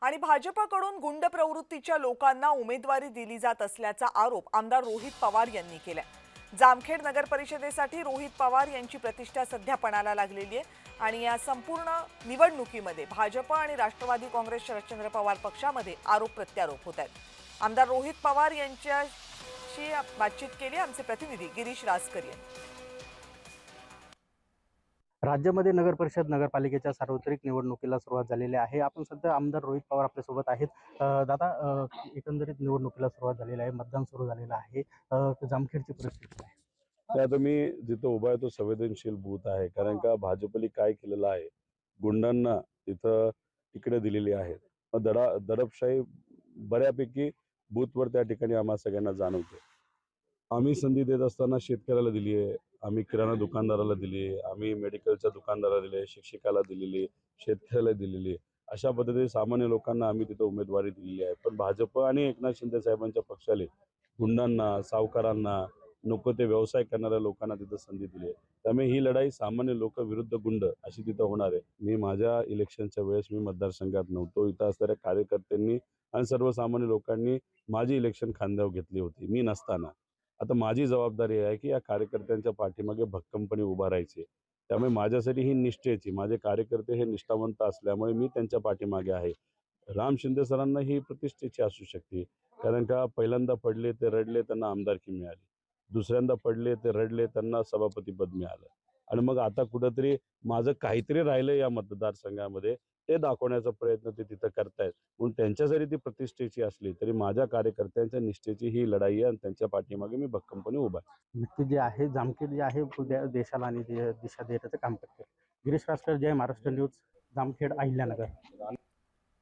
आणि भाजपकडून गुंड प्रवृत्तीच्या लोकांना उमेदवारी दिली जात असल्याचा आरोप आमदार रोहित पवार यांनी केलाय। जामखेड नगर परिषदेसाठी रोहित पवार यांची प्रतिष्ठा सध्या पणाला लागलेली आहे आणि या संपूर्ण निवडणुकीमध्ये भाजप आणि राष्ट्रवादी काँग्रेस शरदचंद्र पवार पक्षामध्ये आरोप प्रत्यारोप होत आहेत। आमदार रोहित पवार यांच्याशी बातचीत केली आमचे प्रतिनिधी गिरीश राजकर यांनी। राज्यामध्ये नगर परिषद नगरपालिकेच्या सार्वत्रिक निवडणुकीला सुरुवात झालेली आहे। आपण सध्या आमदार रोहित पवार आपल्यासोबत आहेत। दादा, एकंदरीत निवडणुकीला सुरुवात झालेली आहे, मतदान सुरू झालेलं आहे। जामखेडची परिस्थिती काय? आता मी जिथं उभा आहे तो संवेदनशील बूथ आहे, कारण का भाजपने काय केलेलं आहे, गुंडांना तिथं तिकडे दिलेली आहे। दडपशाही बऱ्यापैकी बूथवर त्या ठिकाणी आम्हा सगळ्यांना जाणवते। आम्ही संधी देत असताना शेतकऱ्याला दिली आहे, आम्ही किराणा दुकानदाराला दिली आहे, आम्ही मेडिकलच्या दुकानदाराला दिली आहे, शिक्षकाला दिलेली, शेतकऱ्याला दिलेली। अशा पद्धतीने सामान्य लोकांना आम्ही तिथं उमेदवारी दिलेली आहे। पण भाजप आणि एकनाथ शिंदे साहेबांच्या पक्षाने गुंडांना, सावकारांना, नको ते व्यवसाय करणाऱ्या लोकांना तिथं संधी दिली आहे। त्यामुळे ही लढाई सामान्य लोक विरुद्ध गुंड अशी तिथं होणार आहे। मी माझ्या इलेक्शनच्या वेळेस मी मतदारसंघात नव्हतो, इथं असणाऱ्या कार्यकर्त्यांनी आणि सर्वसामान्य लोकांनी माझी इलेक्शन खांद्यावर घेतली होती मी नसताना। आता माझी जबाबदारी आहे की या कार्यकर्त्यांच्या पाठीमागे भक्कमपणे उभा राहायचे। त्यामुळे माझ्यासाठी ही निष्ठेची, माझे कार्यकर्ते हे निष्ठावंत असल्यामुळे मी त्यांच्या पाठीमागे आहे। राम शिंदे सरांना ही प्रतिष्ठेची असू शकते, कारण का पहिल्यांदा पडले ते रडले, त्यांना आमदारकी मिळाली, दुसऱ्यांदा पडले ते रडले, त्यांना सभापतीपद मिळालं, आणि मग आता कुठंतरी माझं काहीतरी राहिलं या मतदारसंघामध्ये ते दाखवण्याचा प्रयत्न ते तिथं करतायत। म्हणून त्यांच्यासाठी ती प्रतिष्ठेची असली तरी माझ्या कार्यकर्त्यांच्या निष्ठेची ही लढाई आहे आणि त्यांच्या पाठीमागे मी भक्कमपणे उभा आहे। नक्की जे आहे जामखेड जे आहे उद्या देशाला आणि दिशा देण्याचं काम करते। गिरीश राजकर, जय महाराष्ट्र न्यूज, जामखेड, अहिल्यानगर।